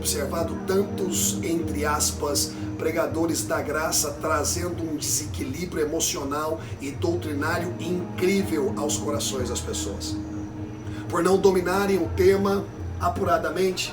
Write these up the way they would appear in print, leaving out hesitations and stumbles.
observado tantos, entre aspas, pregadores da graça trazendo um desequilíbrio emocional e doutrinário incrível aos corações das pessoas. Por não dominarem o tema apuradamente,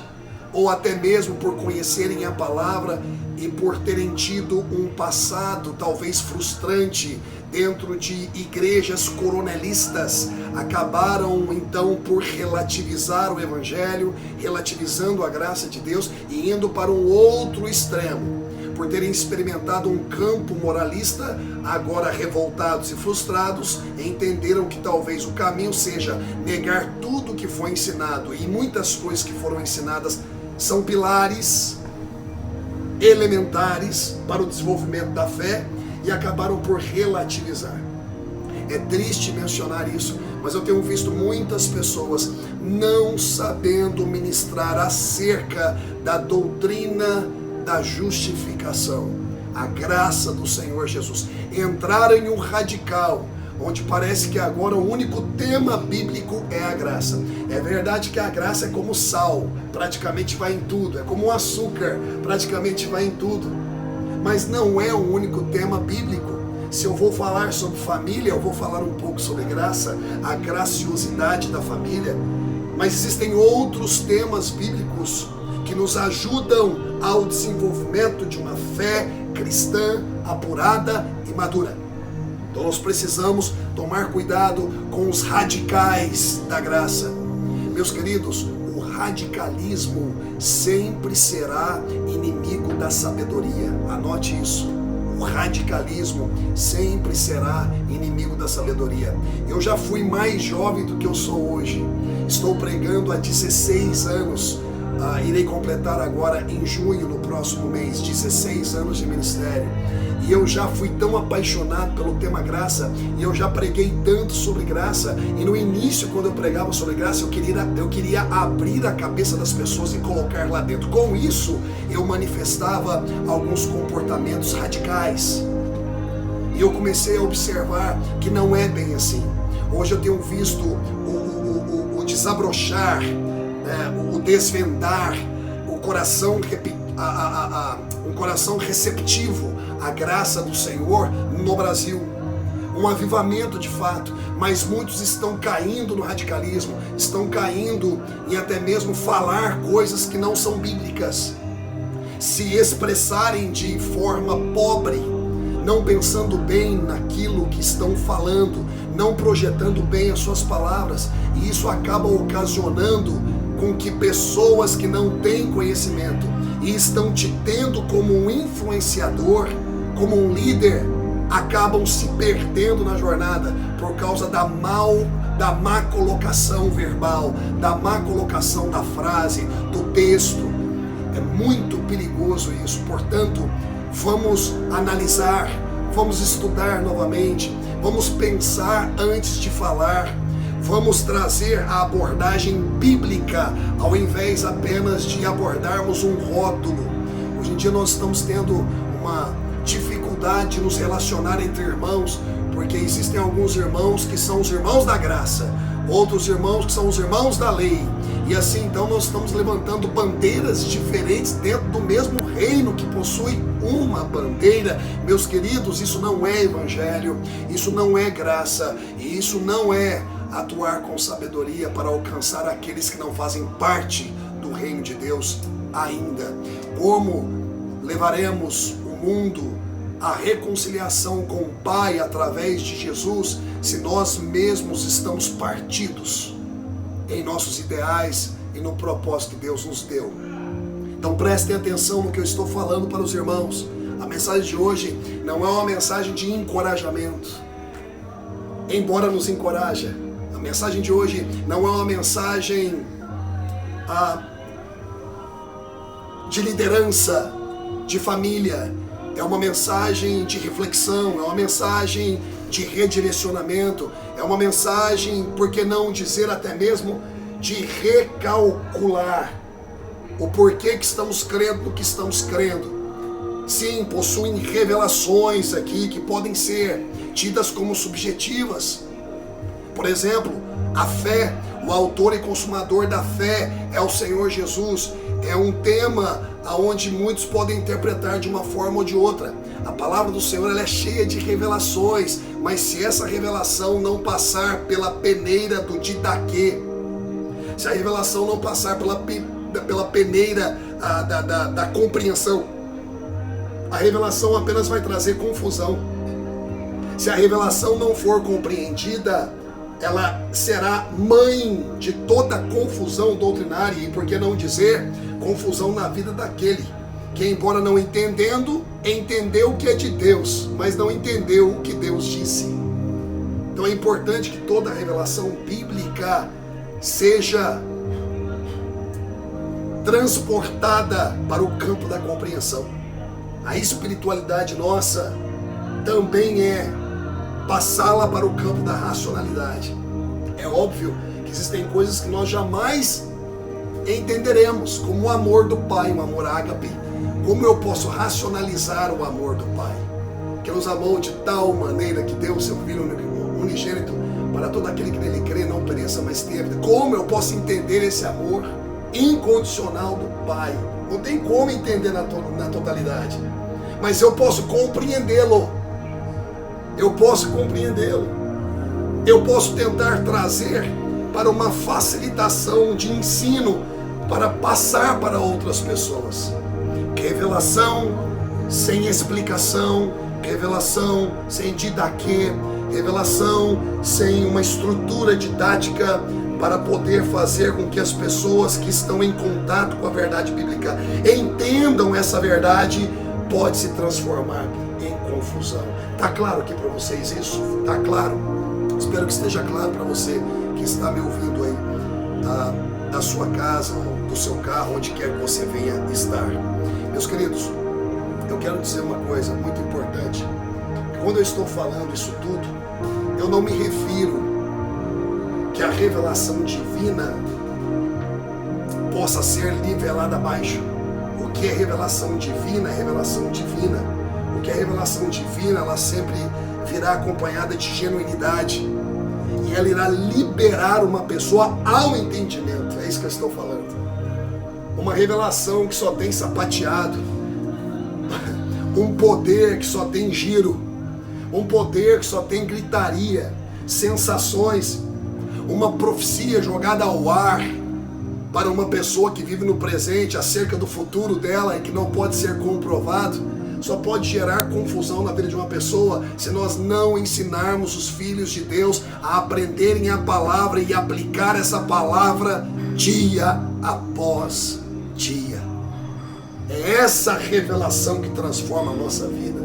ou até mesmo por conhecerem a palavra e por terem tido um passado talvez frustrante dentro de igrejas coronelistas, acabaram então por relativizar o evangelho, relativizando a graça de Deus e indo para um outro extremo. Por terem experimentado um campo moralista, agora revoltados e frustrados, entenderam que talvez o caminho seja negar tudo que foi ensinado, e muitas coisas que foram ensinadas são pilares elementares para o desenvolvimento da fé, e acabaram por relativizar. É triste mencionar isso, mas eu tenho visto muitas pessoas não sabendo ministrar acerca da doutrina da justificação, a graça do Senhor Jesus. Entraram em um radical, onde parece que agora o único tema bíblico é a graça. É verdade que a graça é como sal, praticamente vai em tudo, é como o açúcar, praticamente vai em tudo, mas não é o único tema bíblico. Se eu vou falar sobre família, eu vou falar um pouco sobre graça, a graciosidade da família, mas existem outros temas bíblicos que nos ajudam ao desenvolvimento de uma fé cristã apurada e madura. Então nós precisamos tomar cuidado com os radicais da graça. Meus queridos, o radicalismo sempre será inimigo da sabedoria. Anote isso. O radicalismo sempre será inimigo da sabedoria. Eu já fui mais jovem do que eu sou hoje. Estou pregando há 16 anos. Irei completar agora em junho, no próximo mês, 16 anos de ministério. E eu já fui tão apaixonado pelo tema graça, e eu já preguei tanto sobre graça, e no início, quando eu pregava sobre graça, eu queria abrir a cabeça das pessoas e colocar lá dentro. Com isso, eu manifestava alguns comportamentos radicais, e eu comecei a observar que não é bem assim. Hoje eu tenho visto o desabrochar, o desvendar, o coração um coração receptivo à graça do Senhor no Brasil. Um avivamento de fato, mas muitos estão caindo no radicalismo, estão caindo em até mesmo falar coisas que não são bíblicas, se expressarem de forma pobre, não pensando bem naquilo que estão falando, não projetando bem as suas palavras, e isso acaba ocasionando com que pessoas que não têm conhecimento e estão te tendo como um influenciador, como um líder, acabam se perdendo na jornada por causa da má colocação verbal, da má colocação da frase, do texto. É muito perigoso isso. Portanto, vamos analisar, vamos estudar novamente, vamos pensar antes de falar, vamos trazer a abordagem bíblica ao invés apenas de abordarmos um rótulo. Hoje em dia nós estamos tendo uma dificuldade de nos relacionar entre irmãos, porque existem alguns irmãos que são os irmãos da graça, outros irmãos que são os irmãos da lei, e assim então nós estamos levantando bandeiras diferentes dentro do mesmo reino que possui uma bandeira. Meus queridos, isso não é evangelho, isso não é graça, e isso não é atuar com sabedoria para alcançar aqueles que não fazem parte do reino de Deus ainda. Como levaremos o mundo à reconciliação com o Pai através de Jesus, se nós mesmos estamos partidos em nossos ideais e no propósito que Deus nos deu? Então prestem atenção no que eu estou falando para os irmãos. A mensagem de hoje não é uma mensagem de encorajamento, embora nos encoraje. A mensagem de hoje não é uma mensagem de liderança, de família. É uma mensagem de reflexão, é uma mensagem de redirecionamento, é uma mensagem, por que não dizer até mesmo, de recalcular o porquê que estamos crendo no que estamos crendo. Sim, possuem revelações aqui que podem ser tidas como subjetivas. Por exemplo, a fé, o autor e consumador da fé é o Senhor Jesus. é um tema onde muitos podem interpretar de uma forma ou de outra. A palavra do Senhor ela é cheia de revelações, mas se essa revelação não passar pela peneira do didaquê, se a revelação não passar pela peneira da compreensão, a revelação apenas vai trazer confusão. Se a revelação não for compreendida, ela será mãe de toda confusão doutrinária, e por que não dizer confusão na vida daquele que, embora não entendendo, entendeu o que é de Deus, mas não entendeu o que Deus disse. Então é importante que toda a revelação bíblica seja transportada para o campo da compreensão. A espiritualidade nossa também é passá-la para o campo da racionalidade. É óbvio que existem coisas que nós jamais entenderemos, como o amor do Pai, o amor ágape. Como eu posso racionalizar o amor do Pai, que nos amou de tal maneira que deu o seu Filho unigênito para todo aquele que nele crê não pereça, mas tenha vida. Como eu posso entender esse amor incondicional do Pai? Não tem como entender na totalidade, mas eu posso compreendê-lo. Eu posso compreendê-lo. Eu posso tentar trazer para uma facilitação de ensino para passar para outras pessoas. Revelação sem explicação, revelação sem didaquê, revelação sem uma estrutura didática para poder fazer com que as pessoas que estão em contato com a verdade bíblica entendam essa verdade, pode se transformar em confusão. Tá claro aqui para vocês isso? Tá claro? Espero que esteja claro para você que está me ouvindo aí da sua casa ou do seu carro, onde quer que você venha estar. Meus queridos, eu quero dizer uma coisa muito importante. Quando eu estou falando isso tudo, eu não me refiro que a revelação divina possa ser nivelada abaixo. O que é revelação divina é revelação divina. O que é revelação divina, ela sempre virá acompanhada de genuinidade. E ela irá liberar uma pessoa ao entendimento. É isso que eu estou falando. Uma revelação que só tem sapateado, um poder que só tem giro, um poder que só tem gritaria, sensações, uma profecia jogada ao ar para uma pessoa que vive no presente acerca do futuro dela e que não pode ser comprovado, só pode gerar confusão na vida de uma pessoa se nós não ensinarmos os filhos de Deus a aprenderem a palavra e aplicar essa palavra dia após dia. É essa revelação que transforma a nossa vida.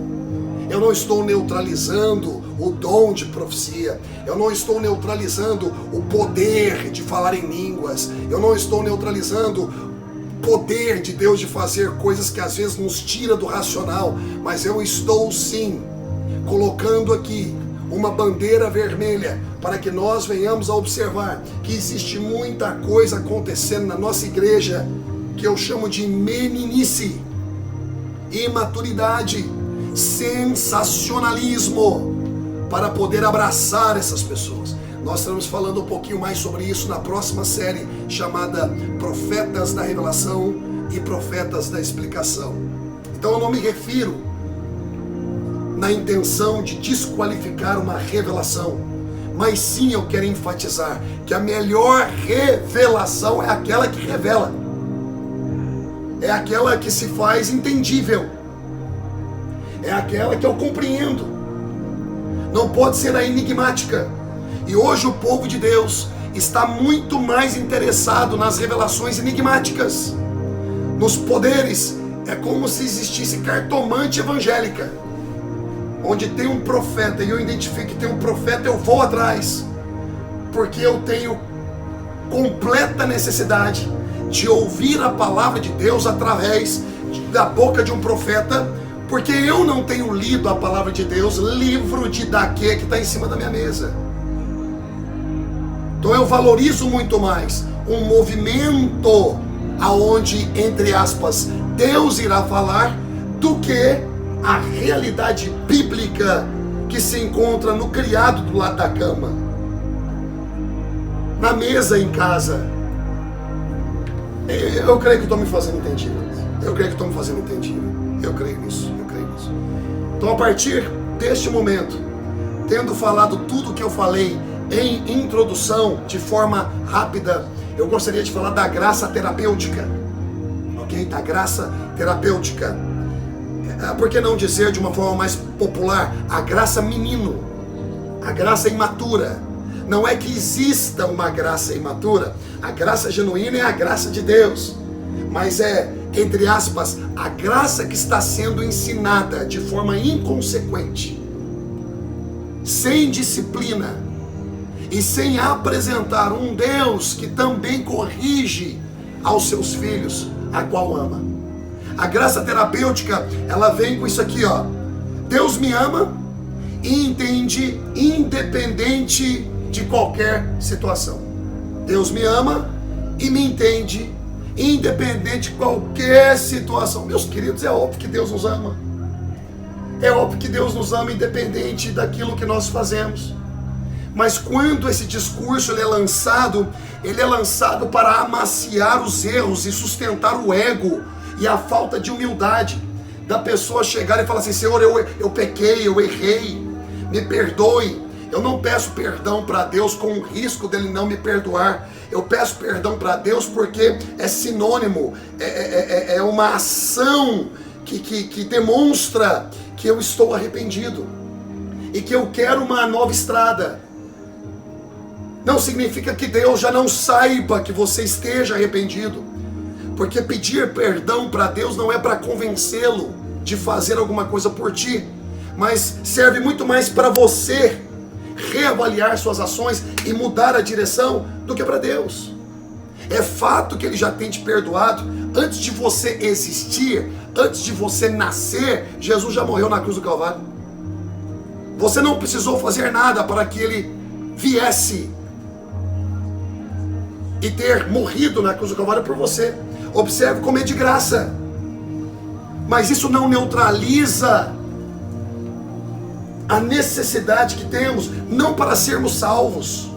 Eu não estou neutralizando o dom de profecia, eu não estou neutralizando o poder de falar em línguas, eu não estou neutralizando o poder de Deus de fazer coisas que às vezes nos tira do racional, mas eu estou sim colocando aqui uma bandeira vermelha para que nós venhamos a observar que existe muita coisa acontecendo na nossa igreja que eu chamo de meninice, imaturidade, sensacionalismo, para poder abraçar essas pessoas. Nós estamos falando um pouquinho mais sobre isso na próxima série, chamada Profetas da Revelação e Profetas da Explicação. Então eu não me refiro na intenção de desqualificar uma revelação, mas sim eu quero enfatizar que a melhor revelação é aquela que revela. É aquela que se faz entendível. É aquela que eu compreendo. Não pode ser a enigmática. E hoje o povo de Deus está muito mais interessado nas revelações enigmáticas, nos poderes. É como se existisse cartomante evangélica, onde tem um profeta e eu identifico que tem um profeta, eu vou atrás, porque eu tenho completa necessidade de ouvir a palavra de Deus através da boca de um profeta, porque eu não tenho lido a palavra de Deus, livro de Daquê que está em cima da minha mesa. Então eu valorizo muito mais um movimento aonde, entre aspas, Deus irá falar, do que a realidade bíblica que se encontra no criado do lado da cama, na mesa em casa. Eu creio que estou me fazendo entendido. Eu creio que estou me fazendo entendido. Eu creio nisso. Então, a partir deste momento, tendo falado tudo o que eu falei em introdução, de forma rápida, eu gostaria de falar da graça terapêutica. Ok? Da graça terapêutica. Por que não dizer de uma forma mais popular, a graça menino, a graça imatura. Não é que exista uma graça imatura, a graça genuína é a graça de Deus, mas é, entre aspas, a graça que está sendo ensinada de forma inconsequente, sem disciplina e sem apresentar um Deus que também corrige aos seus filhos, a qual ama. A graça terapêutica, ela vem com isso aqui, ó. Deus me ama e entende independente de qualquer situação. Deus me ama e me entende independente de qualquer situação. Meus queridos, é óbvio que Deus nos ama. É óbvio que Deus nos ama independente daquilo que nós fazemos. Mas quando esse discurso ele é lançado para amaciar os erros e sustentar o ego e a falta de humildade da pessoa chegar e falar assim: Senhor, eu pequei, eu errei, me perdoe. Eu não peço perdão para Deus com o risco dele não me perdoar. Eu peço perdão para Deus porque é sinônimo, é uma ação que demonstra que eu estou arrependido e que eu quero uma nova estrada. Não significa que Deus já não saiba que você esteja arrependido, porque pedir perdão para Deus não é para convencê-lo de fazer alguma coisa por ti, mas serve muito mais para você reavaliar suas ações e mudar a direção do que para Deus. É fato que Ele já tem te perdoado. Antes de você existir, antes de você nascer, Jesus já morreu na cruz do Calvário. Você não precisou fazer nada para que Ele viesse e ter morrido na cruz do Calvário por você. Observe como é de graça. Mas isso não neutraliza a necessidade que temos, não para sermos salvos,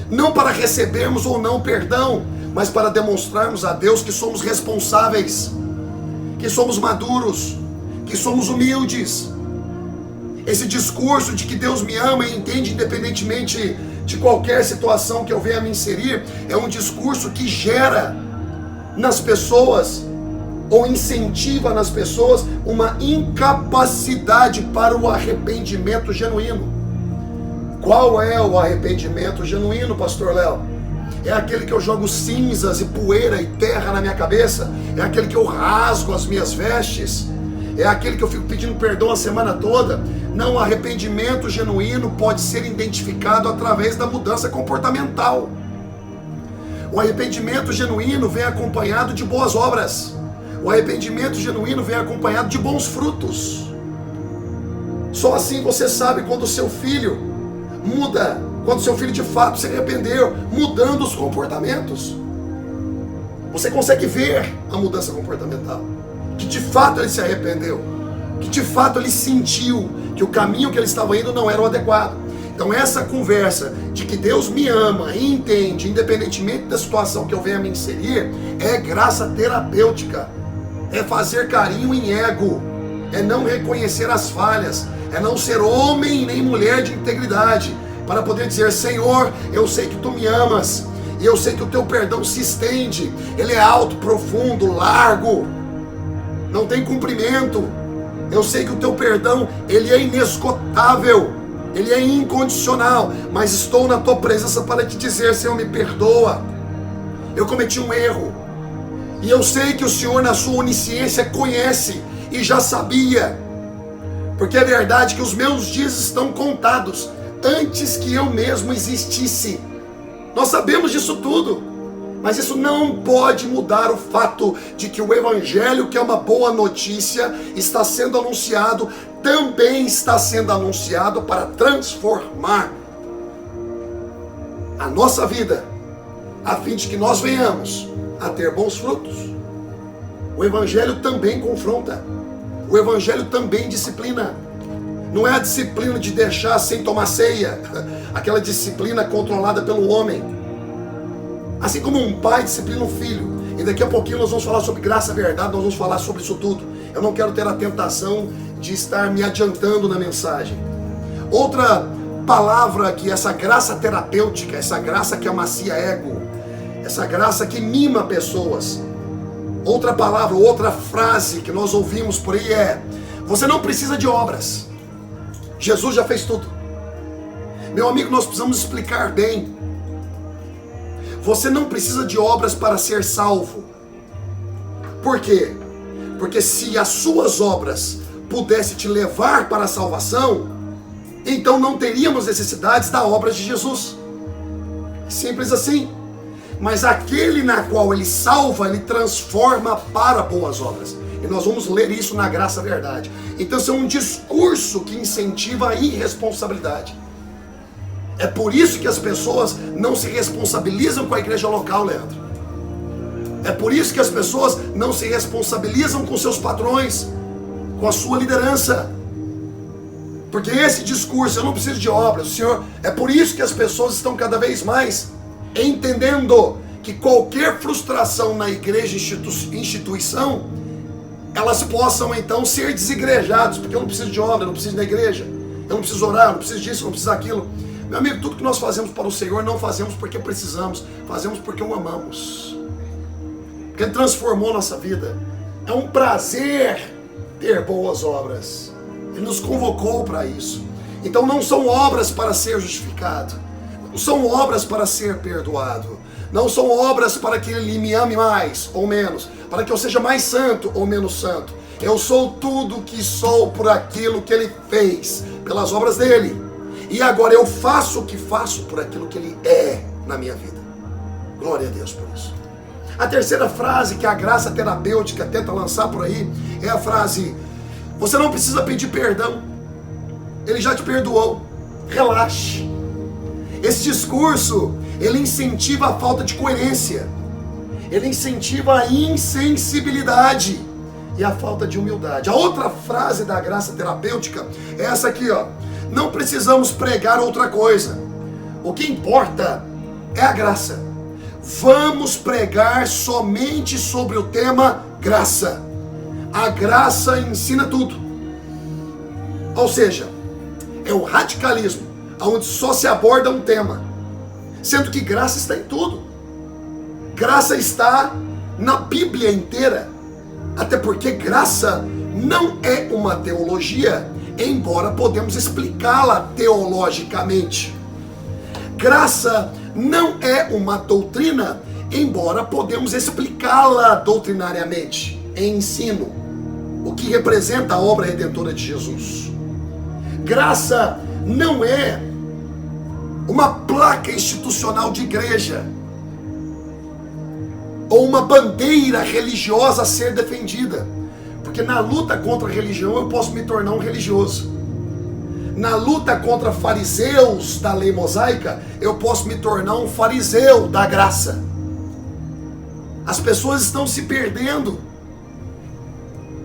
não para recebermos ou não perdão, mas para demonstrarmos a Deus que somos responsáveis, que somos maduros, que somos humildes. Esse discurso de que Deus me ama e entende independentemente de qualquer situação que eu venha me inserir, é um discurso que gera nas pessoas, ou incentiva nas pessoas, uma incapacidade para o arrependimento genuíno. Qual é o arrependimento genuíno, pastor Léo? É aquele que eu jogo cinzas e poeira e terra na minha cabeça? É aquele que eu rasgo as minhas vestes? É aquele que eu fico pedindo perdão a semana toda? Não, o arrependimento genuíno pode ser identificado através da mudança comportamental. O arrependimento genuíno vem acompanhado de boas obras. O arrependimento genuíno vem acompanhado de bons frutos. Só assim você sabe quando o seu filho muda, quando o seu filho de fato se arrependeu, mudando os comportamentos. Você consegue ver a mudança comportamental, que de fato ele se arrependeu, que de fato ele sentiu que o caminho que ele estava indo não era o adequado. Então essa conversa de que Deus me ama e entende, independentemente da situação que eu venha me inserir, é graça terapêutica. É fazer carinho em ego, é não reconhecer as falhas, é não ser homem nem mulher de integridade, para poder dizer: Senhor, eu sei que Tu me amas, e eu sei que o Teu perdão se estende, ele é alto, profundo, largo, não tem comprimento. Eu sei que o Teu perdão, ele é inesgotável, ele é incondicional, mas estou na Tua presença para te dizer: Senhor, me perdoa, eu cometi um erro. E eu sei que o Senhor, na sua onisciência, conhece e já sabia, porque é verdade que os meus dias estão contados antes que eu mesmo existisse. Nós sabemos disso tudo, mas isso não pode mudar o fato de que o Evangelho, que é uma boa notícia, está sendo anunciado, também está sendo anunciado para transformar a nossa vida, a fim de que nós venhamos a ter bons frutos. O Evangelho também confronta, o Evangelho também disciplina. Não é a disciplina de deixar sem tomar ceia, aquela disciplina controlada pelo homem. Assim como um pai disciplina um filho, E daqui a pouquinho nós vamos falar sobre graça e verdade, nós vamos falar sobre isso tudo. Eu não quero ter a tentação de estar me adiantando na mensagem. Outra palavra que essa graça terapêutica, essa graça que amacia ego, essa graça que mima pessoas. Outra palavra, outra frase que nós ouvimos por aí é: você não precisa de obras. Jesus já fez tudo. Meu amigo, nós precisamos explicar bem. Você não precisa de obras para ser salvo. Por quê? Porque se as suas obras pudessem te levar para a salvação, então não teríamos necessidades da obra de Jesus. Simples assim. Mas aquele na qual ele salva, ele transforma para boas obras. E nós vamos ler isso na Graça e Verdade. Então isso é um discurso que incentiva a irresponsabilidade. É por isso que as pessoas não se responsabilizam com a igreja local, Leandro. É por isso que as pessoas não se responsabilizam com seus patrões, com a sua liderança. Porque esse discurso, eu não preciso de obras, o Senhor... É por isso que as pessoas estão cada vez mais entendendo que qualquer frustração na igreja, instituição, elas possam então ser desigrejados, porque eu não preciso de obra, eu não preciso ir na igreja, eu não preciso orar, eu não preciso disso, eu não preciso daquilo. Meu amigo, tudo que nós fazemos para o Senhor, não fazemos porque precisamos, fazemos porque o amamos. Porque Ele transformou nossa vida. É um prazer ter boas obras. Ele nos convocou para isso. Então não são obras para ser justificado. Não são obras para ser perdoado. Não são obras para que Ele me ame mais ou menos. Para que eu seja mais santo ou menos santo. Eu sou tudo que sou por aquilo que Ele fez, pelas obras dEle. E agora eu faço o que faço por aquilo que Ele é na minha vida. Glória a Deus por isso. A terceira frase que a graça terapêutica tenta lançar por aí é a frase: você não precisa pedir perdão. Ele já te perdoou. Relaxe. Esse discurso, ele incentiva a falta de coerência. Ele incentiva a insensibilidade e a falta de humildade. A outra frase da graça terapêutica é essa aqui, ó. Não precisamos pregar outra coisa. O que importa é a graça. Vamos pregar somente sobre o tema graça. A graça ensina tudo. Ou seja, é o radicalismo, onde só se aborda um tema, sendo que graça está em tudo. Graça está na Bíblia inteira. Até porque graça não é uma teologia, embora podemos explicá-la teologicamente. Graça não é uma doutrina, embora podemos explicá-la doutrinariamente, em ensino, o que representa a obra redentora de Jesus. Graça não é uma placa institucional de igreja, ou uma bandeira religiosa a ser defendida. Porque na luta contra a religião eu posso me tornar um religioso. Na luta contra fariseus da lei mosaica, eu posso me tornar um fariseu da graça. As pessoas estão se perdendo.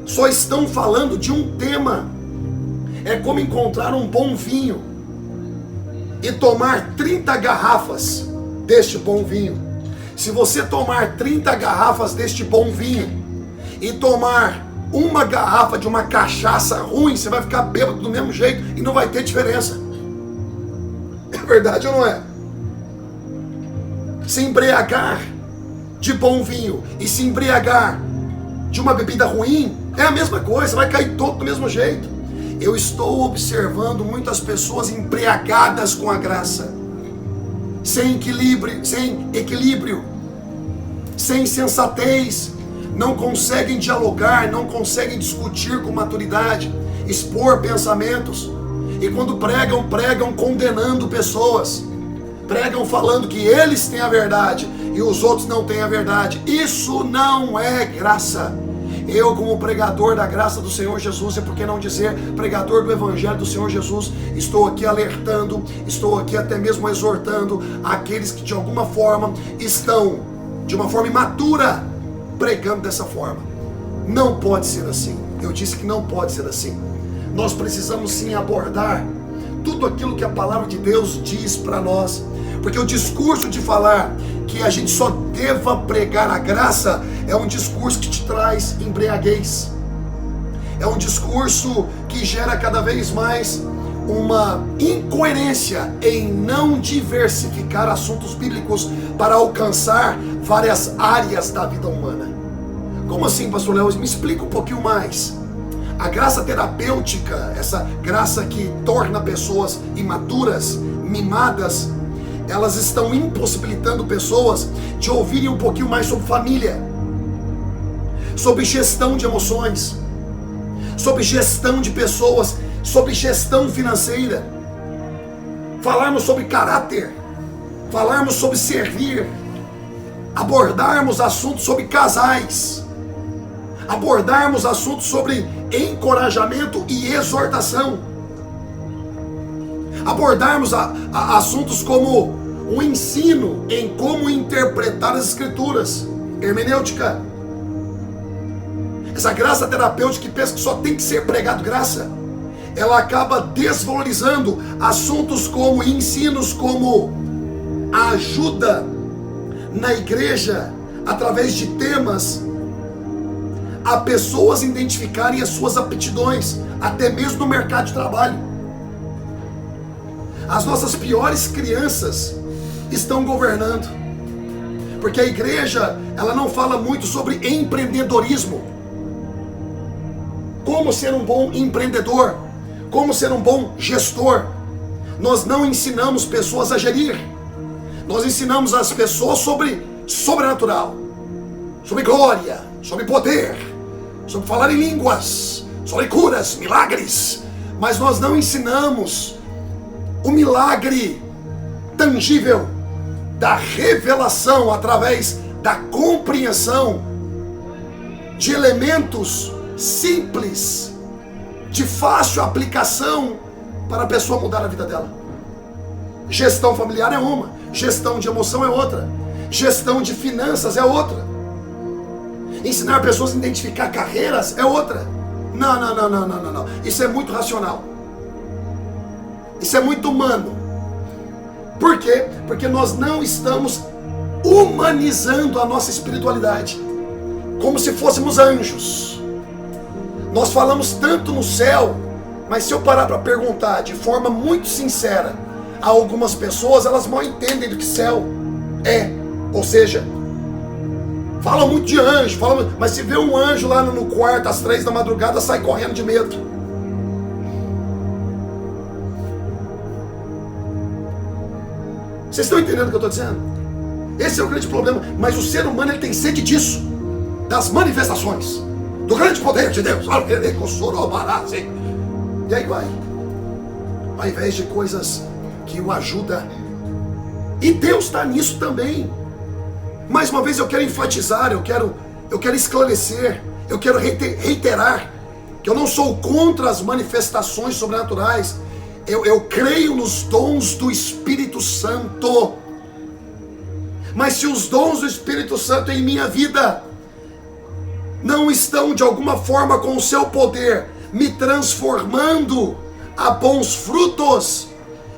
Só estão falando de um tema. É como encontrar um bom vinho e tomar 30 garrafas deste bom vinho. Se você tomar 30 garrafas deste bom vinho e tomar uma garrafa de uma cachaça ruim, você vai ficar bêbado do mesmo jeito e não vai ter diferença. É verdade ou não é? Se embriagar de bom vinho e se embriagar de uma bebida ruim é a mesma coisa, vai cair todo do mesmo jeito. Eu estou observando muitas pessoas embriagadas com a graça, sem equilíbrio, sem sensatez, não conseguem dialogar, não conseguem discutir com maturidade, expor pensamentos, e quando pregam condenando pessoas, pregam falando que eles têm a verdade e os outros não têm a verdade. Isso não é graça. Eu, como pregador da graça do Senhor Jesus, e por que não dizer pregador do Evangelho do Senhor Jesus, estou aqui alertando, estou aqui até mesmo exortando aqueles que de alguma forma estão, de uma forma imatura, pregando dessa forma. Não pode ser assim. Eu disse que não pode ser assim. Nós precisamos sim abordar tudo aquilo que a palavra de Deus diz para nós, porque o discurso de falar que a gente só deva pregar a graça é um discurso que te traz embriaguez. É um discurso que gera cada vez mais uma incoerência em não diversificar assuntos bíblicos para alcançar várias áreas da vida humana. Como assim, pastor Léo? Me explica um pouquinho mais. A graça terapêutica, essa graça que torna pessoas imaturas, mimadas, elas estão impossibilitando pessoas de ouvirem um pouquinho mais sobre família, sobre gestão de emoções, sobre gestão de pessoas, sobre gestão financeira, falarmos sobre caráter, falarmos sobre servir, abordarmos assuntos sobre casais, abordarmos assuntos sobre encorajamento e exortação, abordarmos assuntos como o ensino em como interpretar as escrituras, hermenêutica. Essa graça terapêutica que pensa que só tem que ser pregado graça, ela acaba desvalorizando assuntos como ensinos como a ajuda na igreja através de temas a pessoas identificarem as suas aptidões, até mesmo no mercado de trabalho. As nossas piores crianças estão governando, porque a igreja, ela não fala muito sobre empreendedorismo, como ser um bom empreendedor, como ser um bom gestor. Nós não ensinamos pessoas a gerir, nós ensinamos as pessoas sobre sobrenatural, sobre glória, sobre poder, sobre falar em línguas, sobre curas, milagres, mas nós não ensinamos o milagre tangível da revelação através da compreensão de elementos simples, de fácil aplicação para a pessoa mudar a vida dela. Gestão familiar é uma, gestão de emoção é outra, gestão de finanças é outra, ensinar pessoas a identificar carreiras é outra. Não. Isso é muito racional. Isso é muito humano. Por quê? Porque nós não estamos humanizando a nossa espiritualidade como se fôssemos anjos. Nós falamos tanto no céu, mas se eu parar para perguntar de forma muito sincera a algumas pessoas, elas mal entendem do que céu é. Ou seja, falam muito de anjo, mas se vê um anjo lá no quarto às 3 da madrugada, sai correndo de medo. Vocês estão entendendo o que eu estou dizendo? Esse é o grande problema. Mas o ser humano, ele tem sede disso, das manifestações do grande poder de Deus. E aí vai, ao invés de coisas que o ajudam. E Deus está nisso também. Mais uma vez eu quero enfatizar, eu quero esclarecer, eu quero reiterar que eu não sou contra as manifestações sobrenaturais. Eu creio nos dons do Espírito Santo. Mas se os dons do Espírito Santo em minha vida não estão de alguma forma com o seu poder me transformando a bons frutos,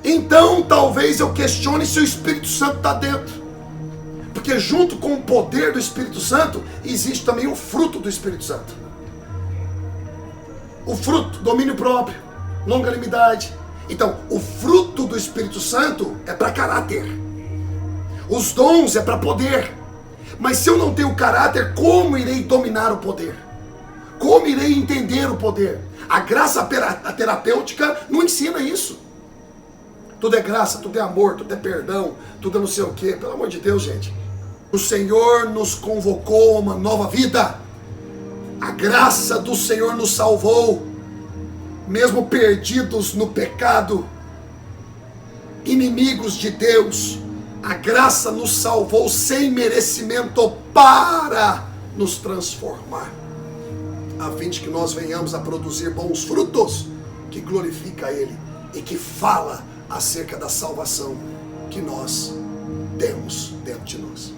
então talvez eu questione se o Espírito Santo está dentro. Porque junto com o poder do Espírito Santo existe também o fruto do Espírito Santo. O fruto, domínio próprio, longanimidade. Então, o fruto do Espírito Santo é para caráter. Os dons é para poder. Mas se eu não tenho caráter, como irei dominar o poder? Como irei entender o poder? A graça terapêutica não ensina isso. Tudo é graça, tudo é amor, tudo é perdão, tudo é não sei o quê. Pelo amor de Deus, gente. O Senhor nos convocou a uma nova vida. A graça do Senhor nos salvou. Mesmo perdidos no pecado, inimigos de Deus, a graça nos salvou sem merecimento para nos transformar, a fim de que nós venhamos a produzir bons frutos que glorifica a Ele e que fala acerca da salvação que nós temos dentro de nós.